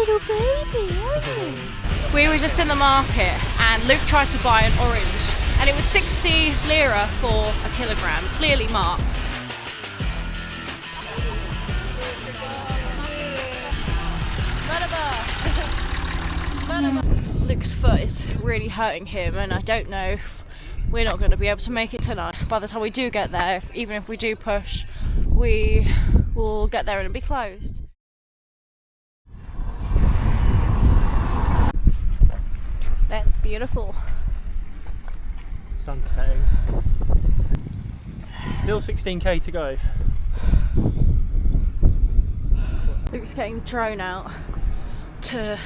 little baby, aren't you? We were just in the market and Luke tried to buy an orange and it was 60 lira for a kilogram, clearly marked. Luke's foot is really hurting him and I don't know if we're not going to be able to make it tonight. By the time we do get there, even if we do push, we will get there and it'll be closed. That's beautiful. Sun setting. Still 16k to go. Luke's getting the drone out to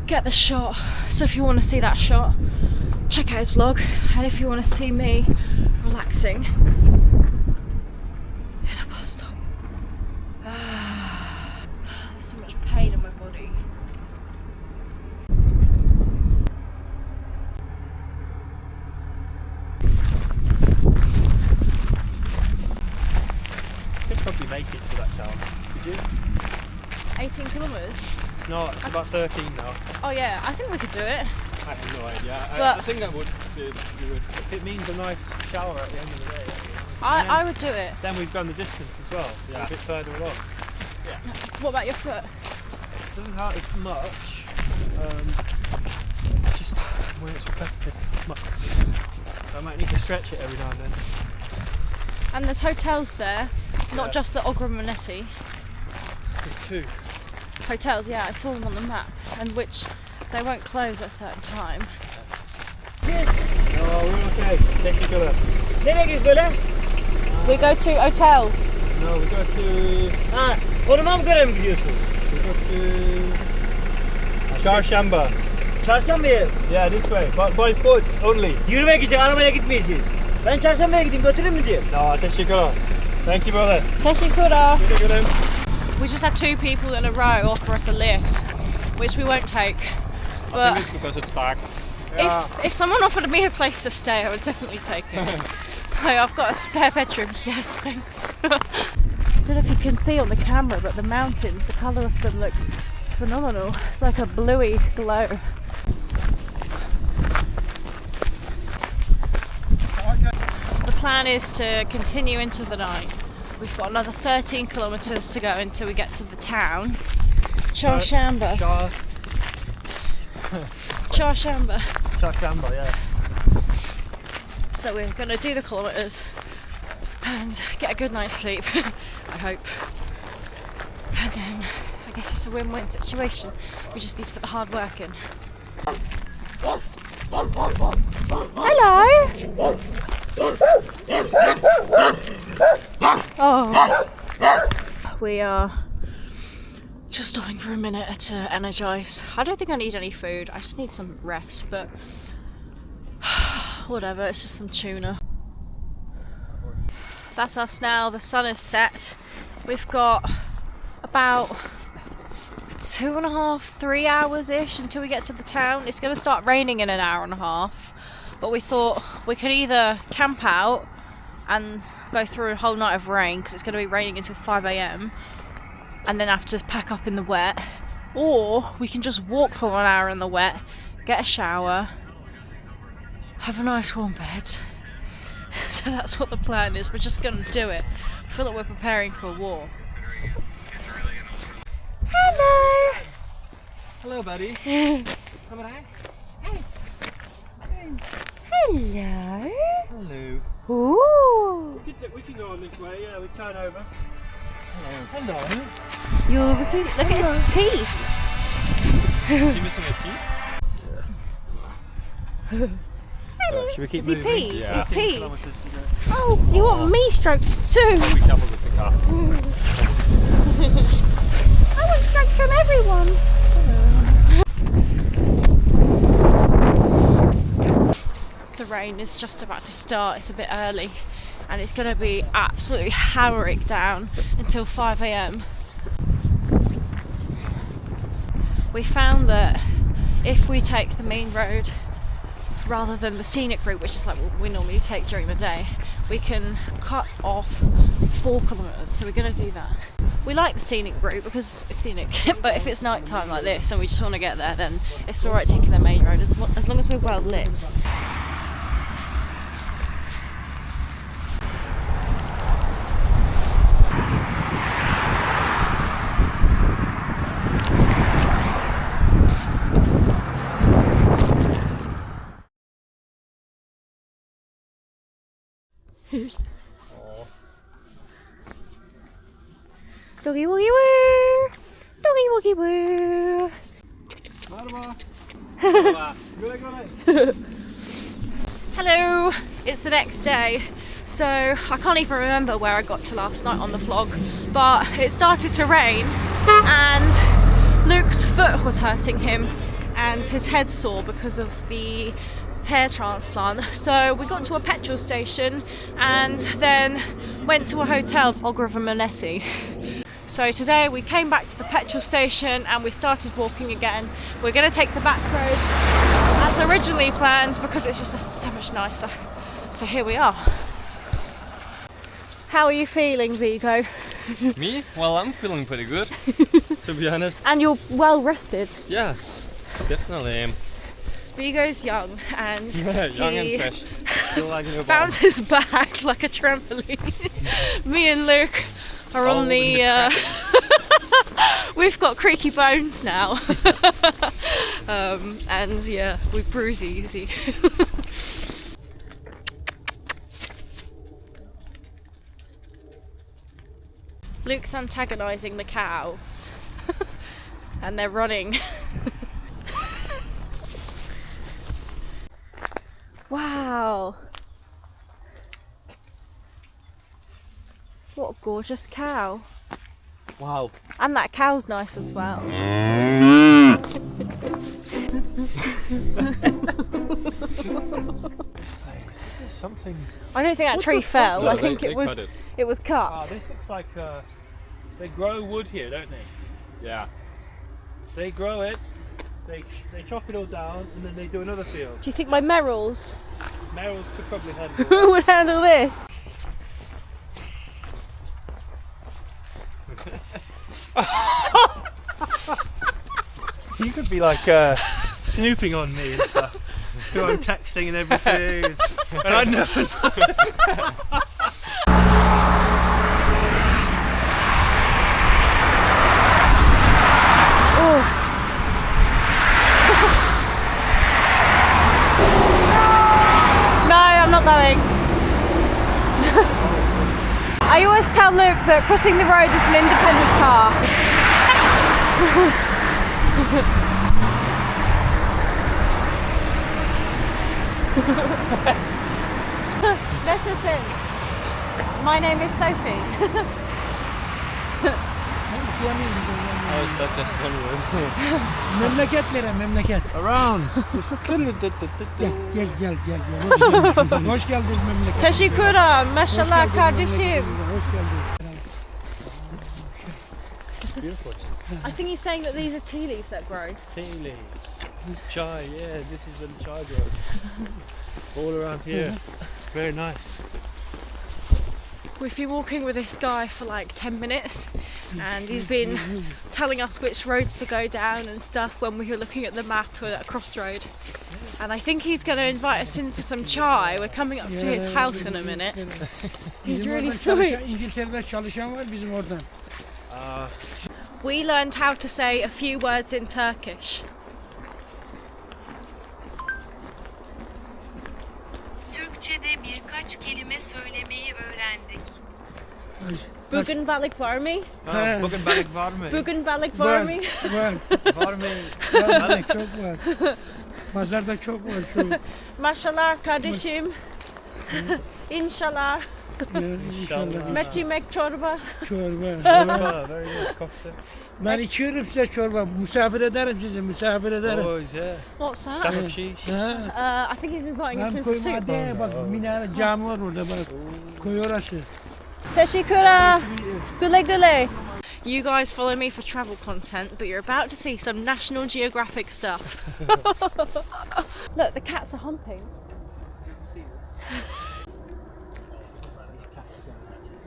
get the shot. So if you want to see that shot, check out his vlog. And if you want to see me relaxing in a bus stop. There's so much pain in my body. Could probably make it to that town. Could you? 18 kilometres? It's not. It's about 13 now. Oh yeah, I think we could do it. I have no idea. But I think that would do it. If it means a nice shower at the end of the day. I would do it. Then we've gone the distance as well, so a bit further along. Yeah. What about your foot? It doesn't hurt as much. It's just when it's repetitive. I might need to stretch it every now and then. And there's hotels there, not just the Ogromanetti. There's 2 hotels, yeah, I saw them on the map, and which they won't close at a certain time. No, we're okay. Teşekkürler. Nereye gidiyoruz böyle? We go to hotel. No, we go to. Ha, konuma mı göre mi gidiyorsun? We go to. Çarşamba. Çarşamba'ya. Yeah, this way, but by foot only. Yürümek için arabaya gitmeyeceğiz. Ben çarşamba'ya gideyim, götüreyim mi diye. No, teşekkürler. Thank you, brother. Teşekkürler. Teşekkürler. We just had 2 people in a row offer us a lift, which we won't take. But I think it's because it's dark. if someone offered me a place to stay, I would definitely take it. Hey, I've got a spare bedroom. Yes, thanks. I don't know if you can see on the camera, but the mountains, the colour of them look phenomenal. It's like a bluey glow. The plan is to continue into the night. We've got another 13 kilometres to go until we get to the town. Çarşamba. Çarşamba. Çarşamba, yeah. So we're going to do the kilometres and get a good night's sleep, I hope. And then I guess it's a win-win situation. We just need to put the hard work in. Hello! Oh. We are just stopping for a minute to energise. I don't think I need any food, I just need some rest, but whatever, it's just some tuna. That's us now, the sun is set. We've got about 2.5, 3 hours-ish until we get to the town. It's going to start raining in an hour and a half, but we thought we could either camp out and go through a whole night of rain, because it's going to be raining until 5 AM, and then have to pack up in the wet, or we can just walk for 1 hour in the wet, get a shower, have a nice warm bed. So that's what the plan is. We're just going to do it. I feel like we're preparing for a war. Hello! Hello, buddy. Hello! Hello. Ooh! We can go on this way, yeah, we turn over. Hello. Look at his teeth! Is he missing a teeth? Hello. Should we keep Is he moving? peed? Yeah. He's peed. Kilometres to go. Oh, you want me stroked too? Be careful with the car. I want strokes from everyone. The rain is just about to start. It's a bit early and it's going to be absolutely hammering down until 5 AM. We found that if we take the main road rather than the scenic route, which is like what we normally take during the day, we can cut off 4 kilometres, so we're going to do that. we like the scenic route because it's scenic, but if it's night time like this and we just want to get there, then it's alright taking the main road as long as we're well lit. Doggy woggy woo! Doggy woggy woo! Hello! It's the next day, so I can't even remember where I got to last night on the vlog, but it started to rain and Luke's foot was hurting him and his head sore because of the hair transplant. So we got to a petrol station and then went to a hotel, Monetti. So today we came back to the petrol station and we started walking again. We're going to take the back roads as originally planned because it's just so much nicer. So here we are. How are you feeling, Vigo? Me? Well, I'm feeling pretty good, to be honest. And you're well rested. Yeah, definitely. Vigo's young and Young he and fresh. Still like new bounces back like a trampoline. Me and Luke are on the we've got creaky bones now. And yeah, we bruise easy. Luke's antagonising the cows and they're running. Wow! What a gorgeous cow. Wow. And that cow's nice as well. This is something. I don't think that tree fell. No, I think they it was cut it. it was cut. Ah, this looks like they grow wood here, don't they? Yeah. They grow it, they chop it all down, and then they do another field. Do you think my merrills Merrills could probably handle would handle this? You could be like snooping on me and stuff. Who I'm texting and everything. And I know. No, I'm not going. I always tell Luke that crossing the road is an independent task. Listen, my name is Sophie. Oh, is that just one word? Memleket nere memleket? Around. Gel. Hoş geldiniz memleket. Teşekkürler, maşallah kardeşim. Hoş geldiniz. Beautiful. I think he's saying that these are tea leaves that grow. Tea leaves. Chai, yeah, this is where the chai grows. All around here. Very nice. We've been walking with this guy for like 10 minutes and he's been telling us which roads to go down and stuff when we were looking at the map for that crossroad. And I think he's going to invite us in for some chai. We're coming up to his house in a minute. He's really sweet. İngiltere'de çalışan var bizim oradan. We learned how to say a few words in Turkish. Türkçe'de birkaç kelime söylemeyi öğrendik. Bugün balık var mı? Bugün balık var mı? Bugün balık var mı? Var. Var mı? Balık çok var. Pazarda çok var şu. Maşallah kardeşim. İnşallah. İnşallah. Mercimek çorba. Çorba. Oh, very good. Coffee. Ben içiyorum size çorba. Misafir ederim sizi. Misafir ederim. Oh, yeah. What's that? Tang sheesh. Ha. I think he's inviting us Ben in for soup. koymada bak minare cami var orada bak. Koy orası. Teşekkürler. Güle güle. You guys follow me for travel content, but you're about to see some National Geographic stuff. Look, the cats are humping. See this? These cats are going nuts.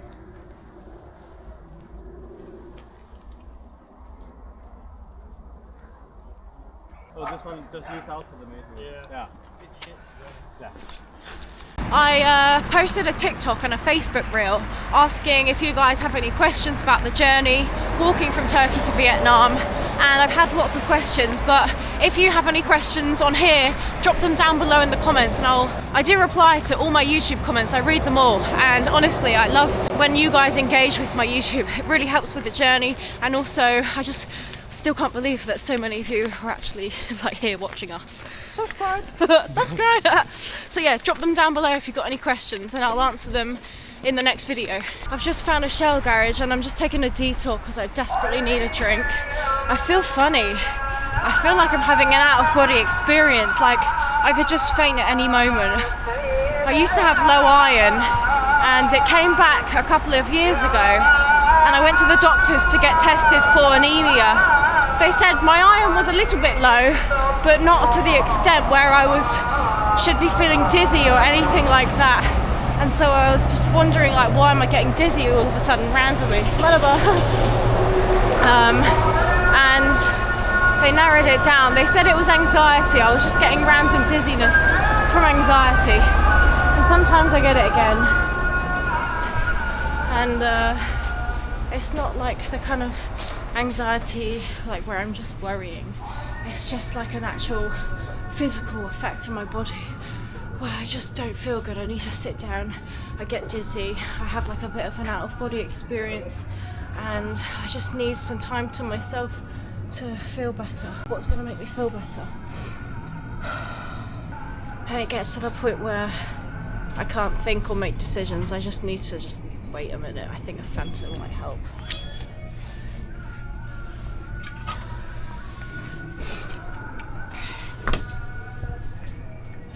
Oh, this one just leads out to the main road. Yeah. I posted a TikTok and a Facebook reel asking if you guys have any questions about the journey walking from Turkey to Vietnam, and I've had lots of questions, but if you have any questions on here, drop them down below in the comments and I do reply to all my YouTube comments. I read them all, and honestly I love when you guys engage with my YouTube. It really helps with the journey, and also I just still can't believe that so many of you are actually like here watching us. Subscribe! Subscribe! So yeah, drop them down below if you've got any questions and I'll answer them in the next video. I've just found a Shell garage and I'm just taking a detour because I desperately need a drink. I feel funny. I feel like I'm having an out-of-body experience, like I could just faint at any moment. I used to have low iron and it came back a couple of years ago, and I went to the doctors to get tested for anemia. They said my iron was a little bit low, but not to the extent where I should be feeling dizzy or anything like that. And so I was just wondering, like, why am I getting dizzy all of a sudden randomly? And they narrowed it down. They said it was anxiety. I was just getting random dizziness from anxiety, and sometimes I get it again. And it's not like the kind of anxiety like where I'm just worrying. It's just like an actual physical effect on my body where I just don't feel good. I need to sit down, I get dizzy, I have like a bit of an out of body experience, and I just need some time to myself to feel better. What's going to make me feel better? And it gets to the point where I can't think or make decisions. I just need to just wait a minute. I think a Fanta might help.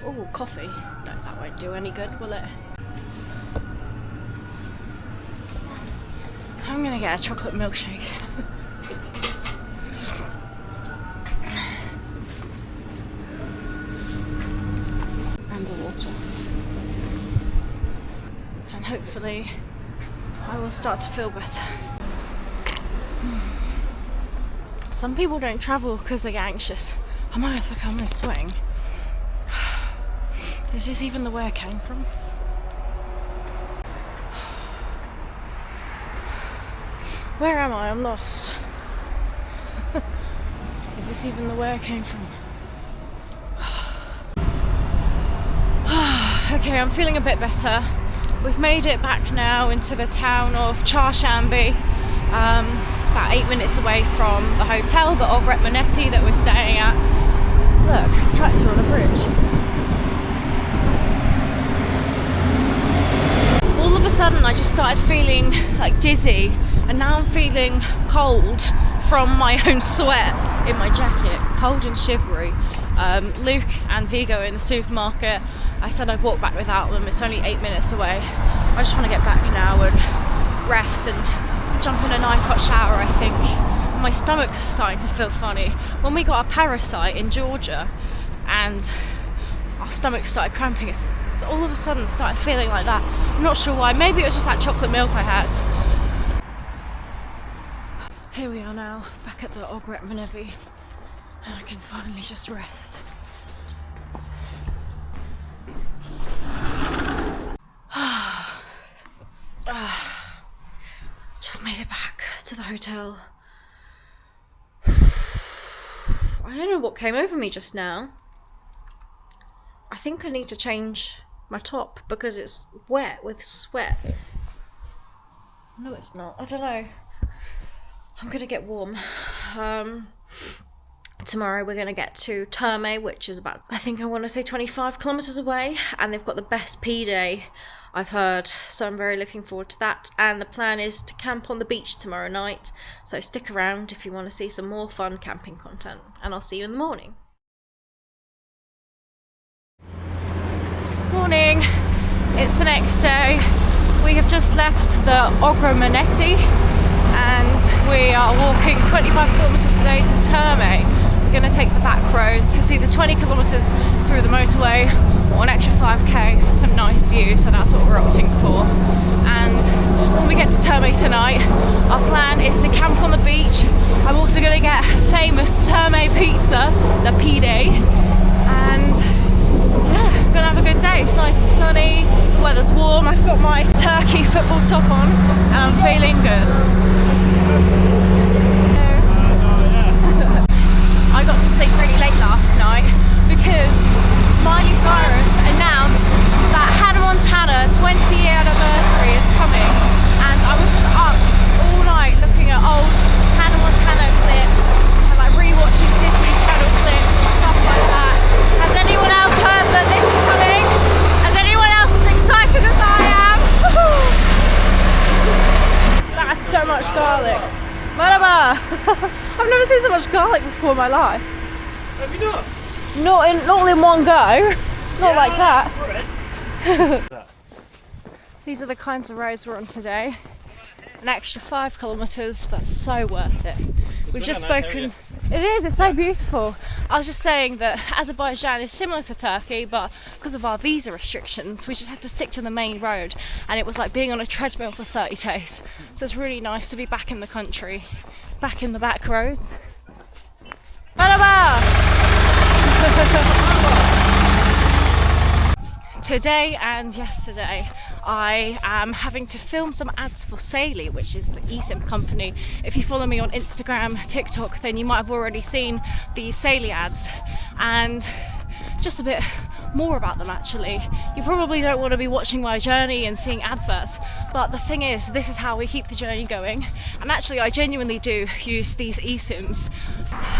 Oh, coffee. No, that won't do any good, will it? I'm gonna get a chocolate milkshake. And a water. And hopefully I will start to feel better. Some people don't travel because they get anxious. I'm almost sweating. Is this even the way I came from? Where am I? I'm lost. Is this even the way I came from? Okay, I'm feeling a bit better. We've made it back now into the town of Çarşamba, about 8 minutes away from the hotel, the Ogret Manetti that we're staying at. Look, tractor on a bridge. All of a sudden I just started feeling like dizzy, and now I'm feeling cold from my own sweat in my jacket, cold and shivery. Luke and Vigo are in the supermarket. I said I'd walk back without them. It's only 8 minutes away. I just want to get back now and rest and jump in a nice hot shower, I think. My stomach's starting to feel funny. When we got a parasite in Georgia and our stomach started cramping, it's all of a sudden started feeling like that. I'm not sure why. Maybe it was just that chocolate milk I had. Here we are now, back at the Ogret Manetti, and I can finally just rest. Just made it back to the hotel. I don't know what came over me just now. I think I need to change my top because it's wet with sweat. No, it's not. I don't know. I'm gonna get warm. Tomorrow we're gonna get to Terme, which is about, I think I want to say 25 kilometers away, and they've got the best P day I've heard, so I'm very looking forward to that. And the plan is to camp on the beach tomorrow night, so stick around if you want to see some more fun camping content, and I'll see you in the morning. Morning, it's the next day. We have just left the Ogret Manetti and we are walking 25 kilometers today to Terme, we're going to take the back roads. It's either 20 kilometres through the motorway or an extra 5k for some nice views, so that's what we're opting for. And when we get to Terme tonight, our plan is to camp on the beach. I'm also going to get famous Terme pizza, the pide, and yeah, gonna have a good day. It's nice and sunny, the weather's warm. I've got my Turkey football top on and I'm feeling good. I got to sleep really late last night because Miley Cyrus announced that Hannah Montana 20-year anniversary is coming, and I was just up all night looking at old Hannah Montana clips and like rewatching Disney Channel clips and stuff like that. Has anyone else heard that this is coming? Is anyone else as excited as I am? That's so much garlic. Merhaba! I've never seen so much garlic before in my life. Have you not? Not in one go. Not like that. These are the kinds of roads we're on today. An extra 5 kilometres, but so worth it. We've just spoken. It is, it's so beautiful. I was just saying that Azerbaijan is similar to Turkey, but because of our visa restrictions, we just had to stick to the main road, and it was like being on a treadmill for 30 days. So it's really nice to be back in the country, back in the back roads. Merhaba! Today and yesterday I am having to film some ads for Saily, which is the eSIM company. If you follow me on Instagram, TikTok, then you might have already seen these Saily ads, and just a bit more about them actually. You probably don't want to be watching my journey and seeing adverts, but the thing is, this is how we keep the journey going. And actually I genuinely do use these eSIMs.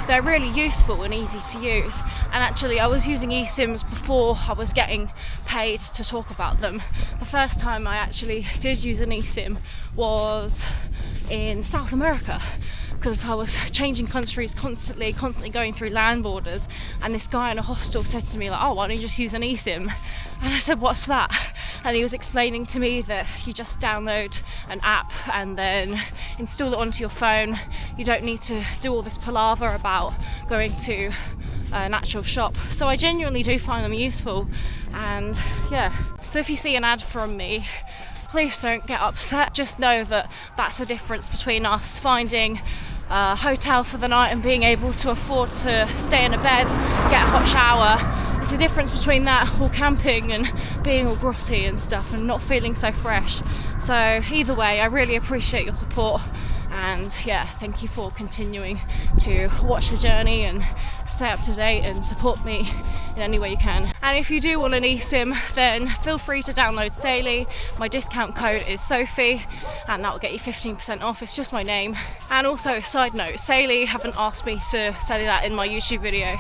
They're really useful and easy to use, and actually I was using eSIMs before I was getting paid to talk about them. The first time I actually did use an eSIM was in South America, because I was changing countries constantly going through land borders, and this guy in a hostel said to me like, oh, why don't you just use an eSIM? And I said, what's that? And he was explaining to me that you just download an app and then install it onto your phone. You don't need to do all this palaver about going to an actual shop. So I genuinely do find them useful, and yeah. So if you see an ad from me, please don't get upset. Just know that that's a difference between us finding a hotel for the night and being able to afford to stay in a bed, get a hot shower. It's a difference between that or camping and being all grotty and stuff and not feeling so fresh. So either way, I really appreciate your support, and yeah, thank you for continuing to watch the journey and stay up to date and support me in any way you can. And if you do want an eSIM, then feel free to download Saily. My discount code is Sophie, and that will get you 15% off. It's just my name. And also, side note, Saily haven't asked me to say that in my YouTube video.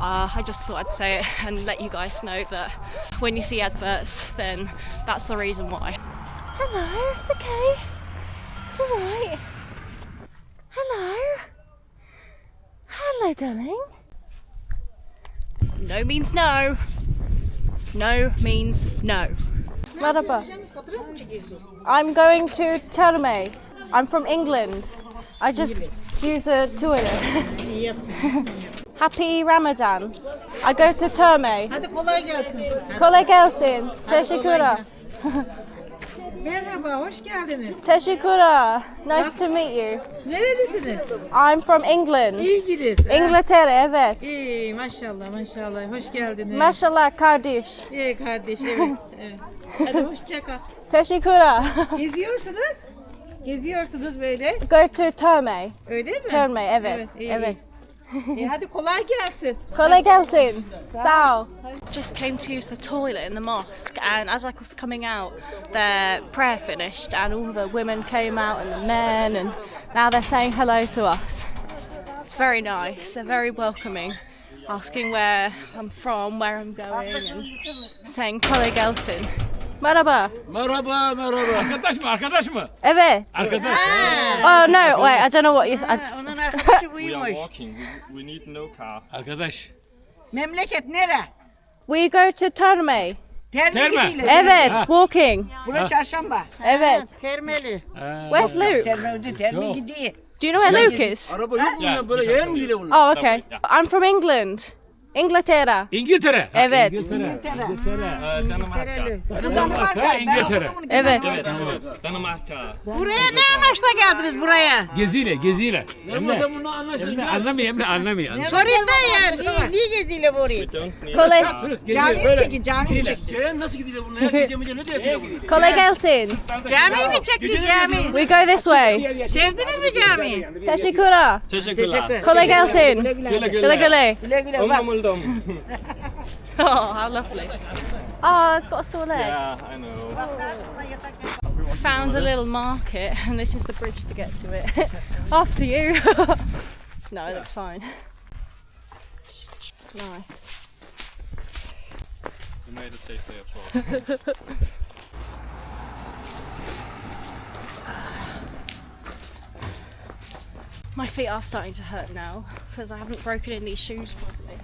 I just thought I'd say it and let you guys know that when you see adverts, then that's the reason why. Hello, it's okay. It's alright. Hello. Hello, darling. No means no. No means no. Merhaba. I'm going to Terme. I'm from England. I just use a toilet. Happy Ramadan. I go to Terme. Hadi kolay gelsin. Kolay gelsin. Teşekkürler. Merhaba, hoş geldiniz. Teşekkürler. Nice to meet you. Nerelisiniz? I'm from England. İngiliz. İngiltere, evet. İyi, maşallah, maşallah. Hoş geldiniz. Maşallah kardeş. İyi kardeş, evet. Evet. Hadi hoşça kal. Teşekkürler. Geziyorsunuz. Geziyorsunuz böyle. Go to Terme. Öyle mi? Terme, evet. iyi, Evet. İyi, hadi kolay gelsin. Kolay gelsin. Sağ ol. Just came to use the toilet in the mosque, and as I was coming out, their prayer finished and all the women came out and the men, and now they're saying hello to us. It's very nice. They're very welcoming, asking where I'm from, where I'm going, and saying kolay gelsin. Merhaba. Merhaba, merhaba. Arkadaş mı, arkadaş mı? Evet. Arkadaş. Oh no, wait, I don't know what you said. Onun arkadaşı We are buymuş. walking. We need no car. Arkadaş. Memleket nere? We go to Terme. Terme Terme. gidiyle. Evet, walking. Burası çarşamba. Evet. Termeli. Where's Luke? Terme öldü, terme Yok. gidiyor. Do you know where Luke is? Araba yok mu ya? Böyle yer mi gidiyor bunlar? Oh, okay. I'm from England. Inglaterra. İngiltere. Evet. Danimarka, İngiltere. Evet. Danimarka. Buraya ne amaçla geldiniz buraya? Geziyle. Emre anlamıyor. Sorayım da yer. Niye geziyle buraya? Kolay, Cami mi çekin? Cami mi çekin? Köye nasıl gidiyor bunlar? Gece ne diye gidiyor bunlar? kolay gelsin. Cami mi çekti cami? We go this way. Sevdiniz mi camiyi? Teşekkürler. Teşekkürler. Kolay gelsin. Güle Güle güle. Güle güle bak. Umuldum. Oh, how lovely. Oh, it's got a sore leg. Yeah, I know. Found a little market, and this is the bridge to get to it. After you. No, it looks fine. Nice. We made it safely as well. My feet are starting to hurt now because I haven't broken in these shoes properly.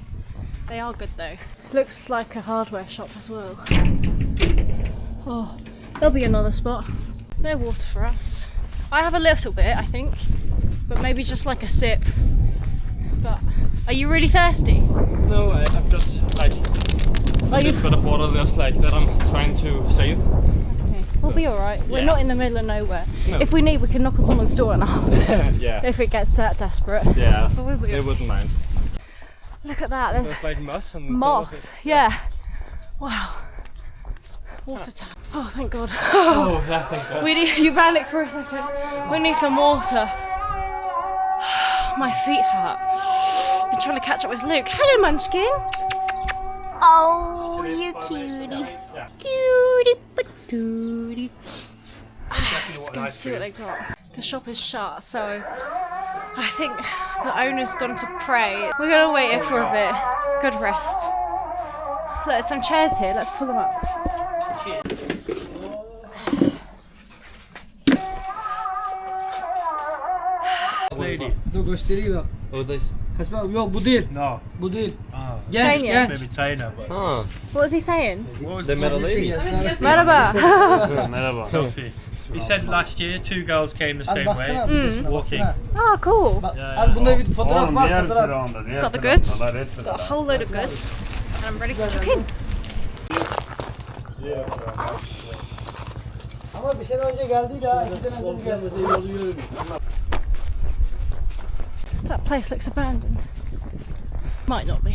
They are good though. Looks like a hardware shop as well. Oh, there'll be another spot. No water for us. I have a little bit, I think, but maybe just like a sip. But are you really thirsty? No, I've got like a little bit of water left, like that I'm trying to save. Okay, we'll be alright. We're Yeah. not in the middle of nowhere. No. If we need, we can knock on someone's door and ask Yeah. if it gets that desperate. Yeah. But we'll be They wouldn't mind. Look at that, there's There's like moss and some of moss. it. Yeah. Wow. Water tap. Oh, thank God. Oh, that thing. We need, you panicked for a second. We need some water. My feet hurt. Been trying to catch up with Luke. Hello, Munchkin. Oh, you cutie. Cutie patootie. Let's go see what they got. The shop is shut, so I think the owner's gone to pray. We're gonna wait here for a bit. Good rest. Look, there's some chairs here. Let's pull them up. Lady. Dur göstereyim bak. Oh, this. Hasba yok bu değil. No. Bu değil. Ah. Genç Senior. genç. Maybe Tainer, but. Ah, What was he saying? What was they met a lady. Merhaba. Merhaba. Sophie. He said last year 2 girls came the Al same baksana way. videosuna Walking. baksana. Oh, cool. Bak, Ya, al bunda bir fotoğraf var fotoğraf. Got the goods. Got a whole load of goods. And I'm ready to tuck in. Ama bir sene önce geldiydi ha. 2 sene önce geldi. That place looks abandoned. Might not be.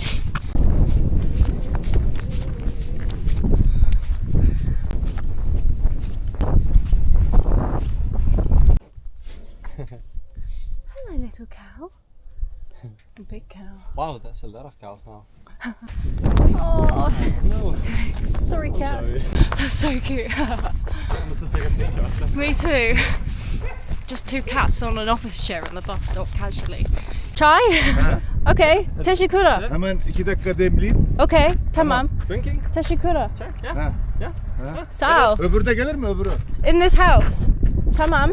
Hello, little cow. A big cow. Wow, that's a lot of cows now. Oh, No. sorry, cat. Sorry. That's so cute. I wanted to take a picture of them. Me too. Just 2 cats on an office chair in the bus stop casually. Chai? Okay, teşekkürler. Hemen 2 dakika demleyeyim. Okay, tamam. Drinking? Teşekkürler. Check. Yeah. Ha. Yeah. Sağ ol. Öbürü de gelir mi öbürü? In this house. Tamam.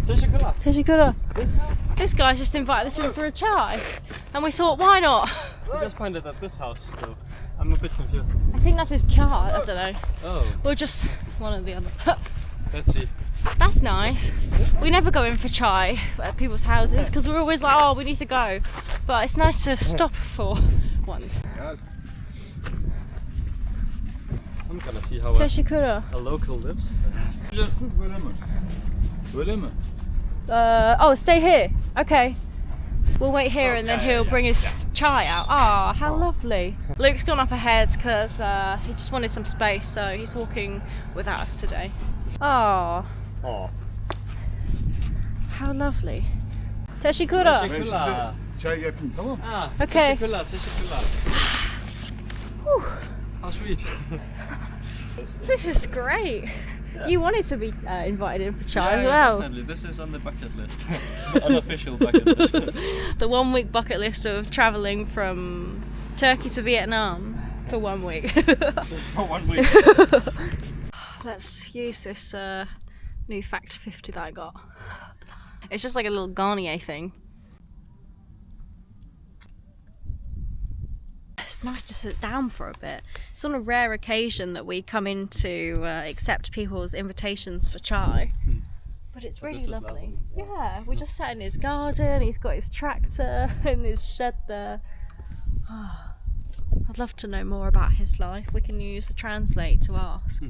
Teşekkürler. Teşekkürler. This guy's just invited us in for a chai. And we thought, why not? We just pointed at this house, so I'm a bit confused. I think that's his car, I don't know. Oh, We'll just one or the other. let's see. That's nice. We never go in for chai at people's houses because we're always like, oh, we need to go. But it's nice to stop for once. I'm gonna see how Teşekkürler. a local lives. Bilirsiniz böyle mi? Böyle mi? Oh, stay here. Okay. We'll wait here and then he'll bring his chai out. Ah, how lovely. Luke's gone up ahead because he just wanted some space, so he's walking without us today. Oh, Oh. how lovely. Teşekkürler. Ben şimdi çay yapayım tamam mı? Ah, Okay. teşekkürler, teşekkürler. How sweet. This is great. You wanted to be invited in for chai as Yeah, well. definitely. This is on the bucket list. The unofficial bucket list. The 1 week bucket list of travelling from Turkey to Vietnam for 1 week. For 1 week. Let's use this new Factor 50 that I got. It's just like a little Garnier thing. It's nice to sit down for a bit. It's on a rare occasion that we come in to accept people's invitations for chai. But but it's really lovely. Yeah, we just sat in his garden. He's got his tractor and his shed there. I'd love to know more about his life. We can use the translate to ask.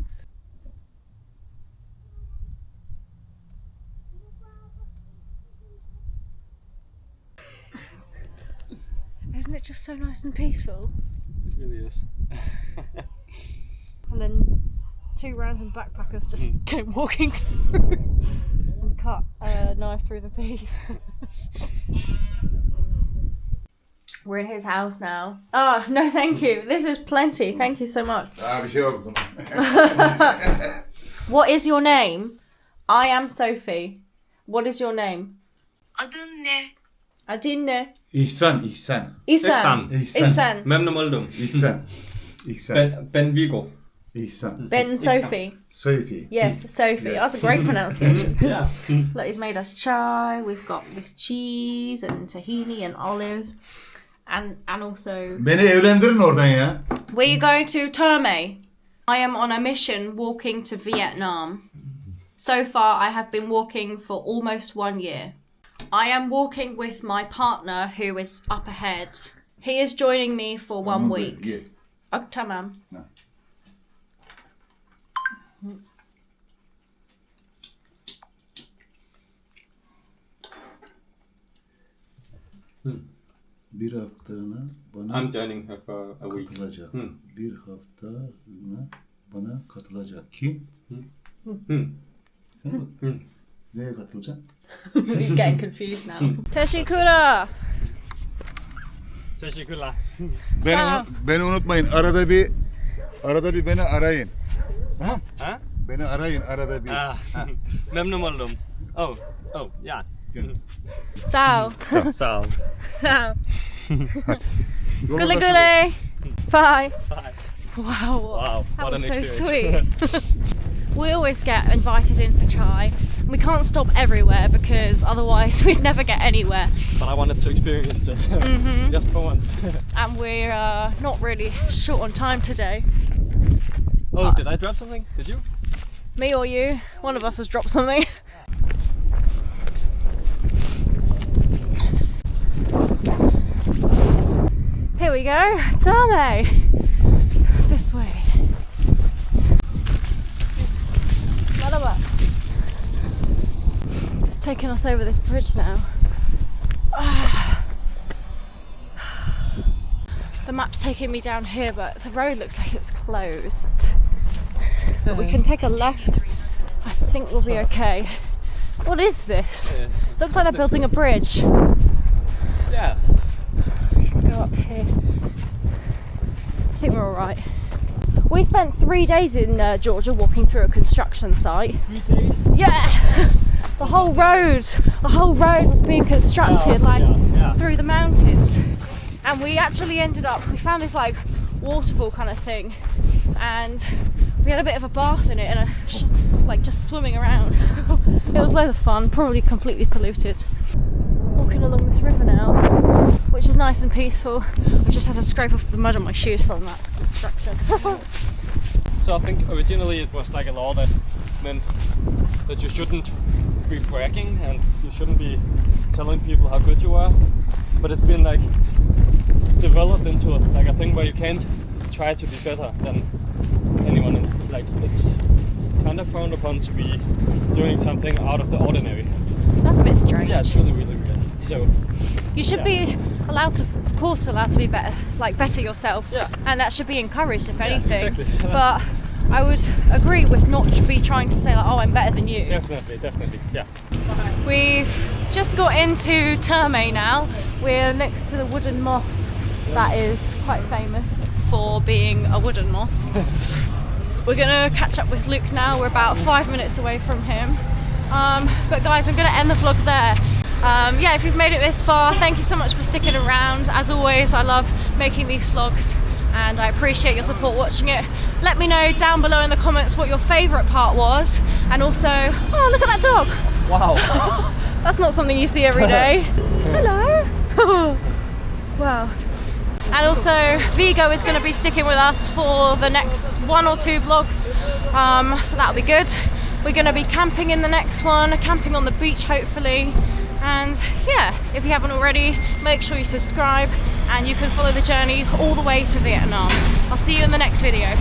Isn't it just so nice and peaceful? It really is. And then 2 random backpackers just came walking through and cut a knife through the piece. We're in his house now. Oh, no thank you. This is plenty. Thank you so much. Daha bir şey yok o zaman. What is your name? I am Sophie. What is your name? Adın ne? Adın ne? İhsan. İhsan. İhsan. Memnun oldum. İhsan. Ben Vigo. İhsan. Ben Sophie. Sophie. Yes, Sophie. That's a great pronunciation. Yeah. Look, he's made us chai. We've got this cheese and tahini and olives. And also... Beni evlendirin oradan ya. We're going to Terme. I am on a mission walking to Vietnam. So far, I have been walking for almost 1 year. I am walking with my partner who is up ahead. He is joining me for 1 week. Gel. Oh, tamam. Ha. Bir haftalığına bana I'm joining her for a week. katılacak. Bir haftalığına bana katılacak. Kim? Sen mi? Neye katılacaksın? He's getting confused now. Teşekkürler. Teşekkürler. Beni unutmayın. Arada bir beni arayın. Tamam? Ha? Beni arayın arada bir. Memnun oldum. Oh, yeah. Ciao. Sağ ol. Ciao. Yolun Güle açık güle. Bye. Bye. Wow. Wow, That what was an so experience. sweet. We always get invited in for chai. We can't stop everywhere because otherwise we'd never get anywhere. But I wanted to experience it. Just for once. And we're not really short on time today. Oh, did I drop something? Did you? Me or you? One of us has dropped something. Here we go, Terme. This way. Merhaba. It's taking us over this bridge now. The map's taking me down here, but the road looks like it's closed. But we can take a left. I think we'll be okay. What is this? Looks like they're building a bridge. Yeah. Go up here. I think we're alright. We spent 3 days in Georgia walking through a construction site. 3 days? Yeah! The whole road was being constructed through the mountains. And we actually we found this like waterfall kind of thing, and we had a bit of a bath in it and just swimming around. It was loads of fun, probably completely polluted. Walking along this river now, which is nice and peaceful. I just had to scrape off the mud on my shoes from that construction. So I think originally it was like a law that meant that you shouldn't be bragging and you shouldn't be telling people how good you are. But it's been it's developed into a thing where you can't try to be better than anyone. It's kind of frowned upon to be doing something out of the ordinary. That's a bit strange. Yeah, it's really, really weird. So you should be allowed to be better, better yourself. Yeah. And that should be encouraged, if anything. Exactly. But I would agree with not to be trying to say oh, I'm better than you. Definitely, yeah. We've just got into Terme now. We're next to the wooden mosque that is quite famous for being a wooden mosque. We're gonna catch up with Luke now. We're about 5 minutes away from him. But guys, I'm gonna end the vlog there. Yeah, if you've made it this far, thank you so much for sticking around. As always, I love making these vlogs and I appreciate your support watching it. Let me know down below in the comments what your favourite part was, and also, oh, look at that dog. Wow. That's not something you see every day. Hello. Wow. And also, Vigo is going to be sticking with us for the next 1 or 2 vlogs, so that'll be good. We're going to be camping in the next one, camping on the beach hopefully. And yeah, if you haven't already, make sure you subscribe and you can follow the journey all the way to Vietnam. I'll see you in the next video.